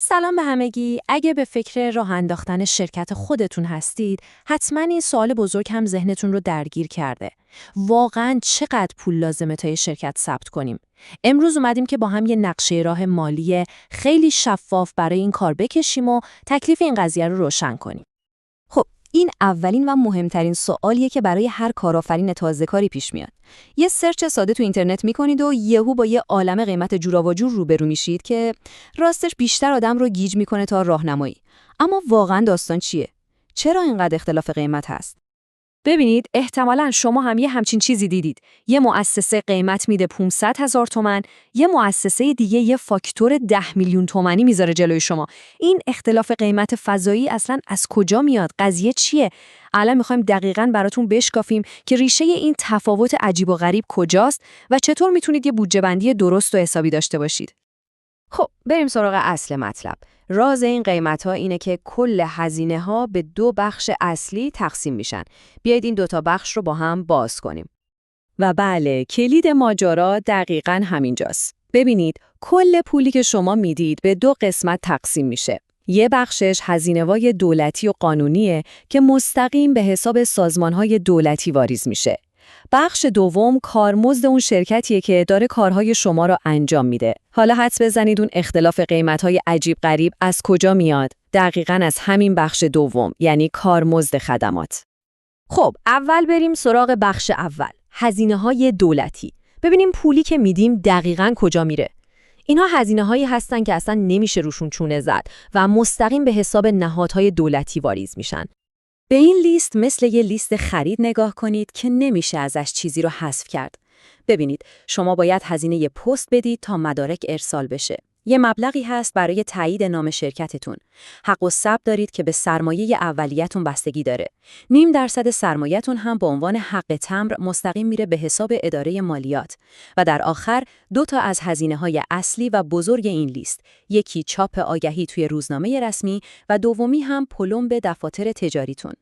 سلام به همگی. اگه به فکر راه انداختن شرکت خودتون هستید، حتما این سوال بزرگ هم ذهنتون رو درگیر کرده. واقعاً چقدر پول لازمه تا یه شرکت ثبت کنیم؟ امروز اومدیم که با هم یه نقشه راه مالی خیلی شفاف برای این کار بکشیم و تکلیف این قضیه رو روشن کنیم. خب این اولین و مهمترین سوالیه که برای هر کارآفرین تازه‌کاری پیش میاد. یه سرچ ساده تو اینترنت میکنید و یهو با یه عالمه قیمت جورا و جور روبرو میشید که راستش بیشتر آدم رو گیج میکنه تا راهنمایی. اما واقعا داستان چیه؟ چرا اینقدر اختلاف قیمت هست؟ ببینید، احتمالاً شما هم یه همچین چیزی دیدید. یه مؤسسه قیمت میده 500,000 تومان، یه مؤسسه دیگه یه فاکتور 10 میلیون تومانی میذاره جلوی شما. این اختلاف قیمت فضایی اصلاً از کجا میاد؟ قضیه چیه؟ الان میخوایم دقیقاً براتون بشکافیم که ریشه این تفاوت عجیب و غریب کجاست و چطور میتونید یه بودجه بندی درست و حسابی داشته باشید. خب بریم سراغ اصل مطلب. راز این قیمت‌ها اینه که کل هزینه‌ها به دو بخش اصلی تقسیم میشن. بیایید این دوتا بخش رو با هم باز کنیم. و بله، کلید ماجرا دقیقاً همینجاست. ببینید، کل پولی که شما میدید به دو قسمت تقسیم میشه. یه بخشش هزینه‌های دولتی و قانونیه که مستقیم به حساب سازمان‌های دولتی واریز میشه. بخش دوم کارمزد اون شرکتیه که داره کارهای شما رو انجام میده. حالا حدس بزنید اون اختلاف قیمت‌های عجیب غریب از کجا میاد؟ دقیقاً از همین بخش دوم، یعنی کارمزد خدمات. خب اول بریم سراغ بخش اول، هزینه‌های دولتی. ببینیم پولی که میدیم دقیقاً کجا میره. اینها هزینه‌هایی هستن که اصلاً نمیشه روشون چونه زد و مستقیم به حساب نهادهای دولتی واریز میشن. به این لیست مثل یه لیست خرید نگاه کنید که نمیشه ازش چیزی رو حذف کرد. ببینید، شما باید هزینه پست بدید تا مدارک ارسال بشه. یه مبلغی هست برای تایید نام شرکتتون. حق و ثبت دارید که به سرمایه اولیه‌تون بستگی داره. 0.5% سرمایه‌تون هم به عنوان حق تمبر مستقیم میره به حساب اداره مالیات. و در آخر دو تا از هزینه‌های اصلی و بزرگ این لیست، یکی چاپ آگهی توی روزنامه رسمی و دومی هم پلم دفاتر تجاریتون.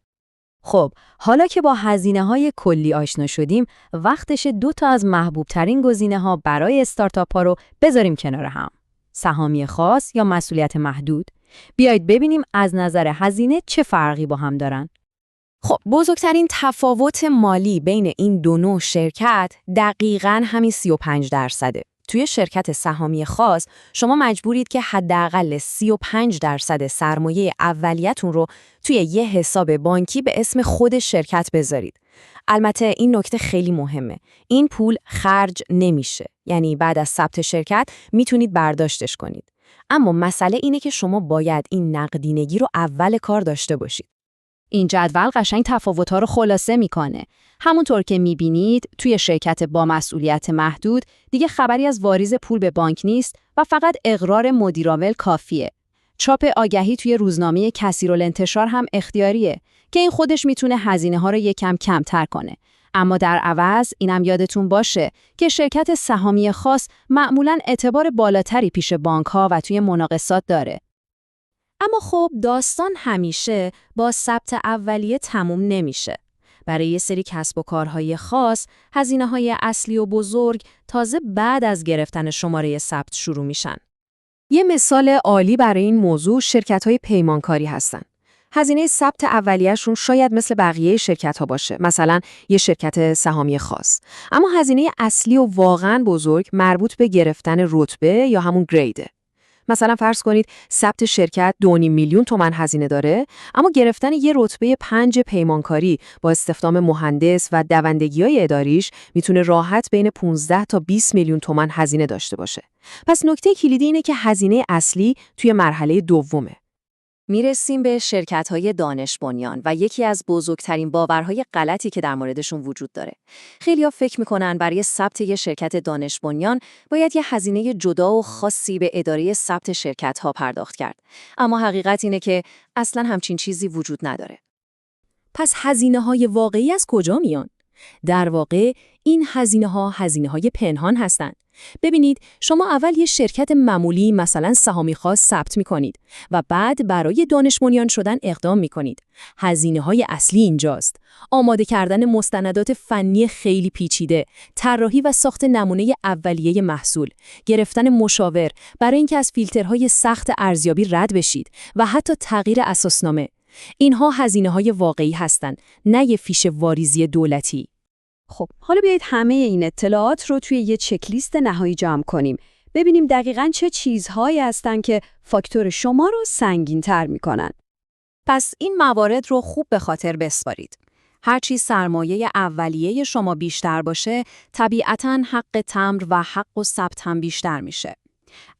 خب حالا که با هزینه‌های کلی آشنا شدیم، وقتش دو تا از محبوب‌ترین گزینه‌ها برای استارتاپ‌ها رو بذاریم کنار هم. سهامی خاص یا مسئولیت محدود. بیایید ببینیم از نظر هزینه چه فرقی با هم دارن. خب بزرگترین تفاوت مالی بین این دو نوع شرکت دقیقاً همین 35%. توی شرکت سهامی خاص شما مجبورید که حداقل 35% سرمایه اولیه‌تون رو توی یه حساب بانکی به اسم خود شرکت بذارید. البته این نکته خیلی مهمه. این پول خرج نمیشه. یعنی بعد از ثبت شرکت میتونید برداشتش کنید. اما مسئله اینه که شما باید این نقدینگی رو اول کار داشته باشید. این جدول قشنگ تفاوت‌ها رو خلاصه میکنه. همونطور که میبینید توی شرکت با مسئولیت محدود دیگه خبری از واریز پول به بانک نیست و فقط اقرار مدیرعامل کافیه. چاپ آگهی توی روزنامه کثیرالانتشار هم اختیاریه که این خودش میتونه هزینه‌ها رو یکم کمتر کنه. اما در عوض اینم یادتون باشه که شرکت سهامی خاص معمولاً اعتبار بالاتری پیش بانک‌ها و توی مناقصات داره. اما خب داستان همیشه با ثبت اولیه تموم نمیشه. برای یه سری کسب و کارهای خاص، هزینه‌های اصلی و بزرگ تازه بعد از گرفتن شماره ثبت شروع میشن. یه مثال عالی برای این موضوع شرکت‌های پیمانکاری هستن. هزینه ثبت اولیه‌شون شاید مثل بقیه شرکت‌ها باشه، مثلا یه شرکت سهامی خاص. اما هزینه اصلی و واقعاً بزرگ مربوط به گرفتن رتبه یا همون گریده. مثلا فرض کنید ثبت شرکت 2.5 میلیون تومان هزینه داره، اما گرفتن یه رتبه 5 پیمانکاری با استخدام مهندس و دوندگی‌های اداریش میتونه راحت بین 15 تا 20 میلیون تومان هزینه داشته باشه. پس نکته کلیدی اینه که هزینه اصلی توی مرحله دومه. میرسیم به شرکت‌های دانش بنیان و یکی از بزرگترین باورهای غلطی که در موردشون وجود داره. خیلی‌ها فکر می‌کنن برای ثبت یه شرکت دانش بنیان باید یه هزینه جدا و خاصی به اداره ثبت شرکت‌ها پرداخت کرد. اما حقیقت اینه که اصلاً همچین چیزی وجود نداره. پس هزینه‌های واقعی از کجا میان؟ در واقع این هزینه‌های پنهان هستند. ببینید، شما اول یه شرکت معمولی مثلا سهامی خاص ثبت می‌کنید و بعد برای دانش بنیان شدن اقدام می‌کنید. هزینه‌های اصلی اینجاست. آماده کردن مستندات فنی خیلی پیچیده، طراحی و ساخت نمونه اولیه محصول، گرفتن مشاور برای اینکه از فیلترهای سخت ارزیابی رد بشید و حتی تغییر اساسنامه. اینها هزینه‌های واقعی هستند، نه یه فیش واریزی دولتی. خب، حالا بیایید همه این اطلاعات رو توی یه چکلیست نهایی جمع کنیم. ببینیم دقیقاً چه چیزهایی هستن که فاکتور شما رو سنگین‌تر می‌کنن. پس این موارد رو خوب به خاطر بسپارید. هرچی سرمایه اولیه شما بیشتر باشه، طبیعتاً حق تمبر و حق و ثبت هم بیشتر میشه.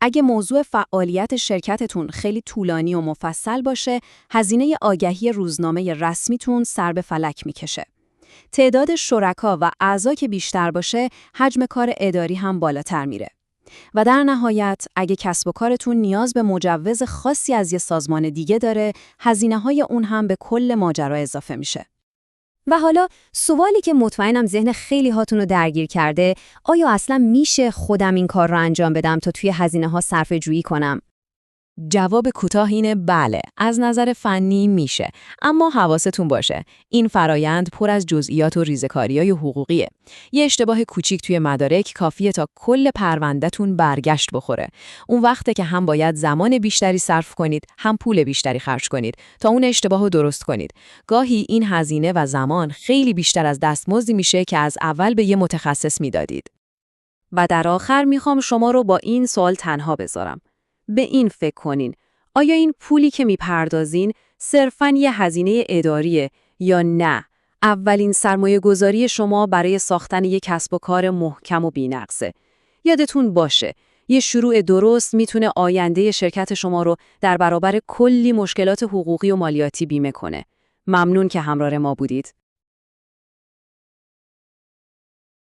اگه موضوع فعالیت شرکتتون خیلی طولانی و مفصل باشه، هزینه آگهی روزنامه رسمیتون سر به فلک میکشه. تعداد شرکا و اعضا که بیشتر باشه، حجم کار اداری هم بالاتر میره. و در نهایت، اگه کسب و کارتون نیاز به مجوز خاصی از یه سازمان دیگه داره، هزینه‌های اون هم به کل ماجرا اضافه میشه. و حالا سوالی که مطمئنم ذهن خیلی هاتون رو درگیر کرده، آیا اصلا میشه خودم این کار رو انجام بدم تا توی هزینه‌ها صرفه‌جویی کنم؟ جواب کوتاه اینه بله، از نظر فنی میشه، اما حواستون باشه این فرایند پر از جزئیات و ریزه‌کاری‌های حقوقیه. یه اشتباه کوچیک توی مدارک کافیه تا کل پرونده‌تون برگشت بخوره. اون وقته که هم باید زمان بیشتری صرف کنید، هم پول بیشتری خرج کنید تا اون اشتباه رو درست کنید. گاهی این هزینه و زمان خیلی بیشتر از دستمزدی میشه که از اول به یه متخصص میدادید. و در آخر میخوام شما رو با این سوال تنها بذارم. به این فکر کنین، آیا این پولی که میپردازین صرفاً یه هزینه اداریه یا نه؟ اولین سرمایه گذاری شما برای ساختن یک کسب و کار محکم و بی‌نقصه. یادتون باشه، یه شروع درست میتونه آینده شرکت شما رو در برابر کلی مشکلات حقوقی و مالیاتی بیمه کنه. ممنون که همراه ما بودید.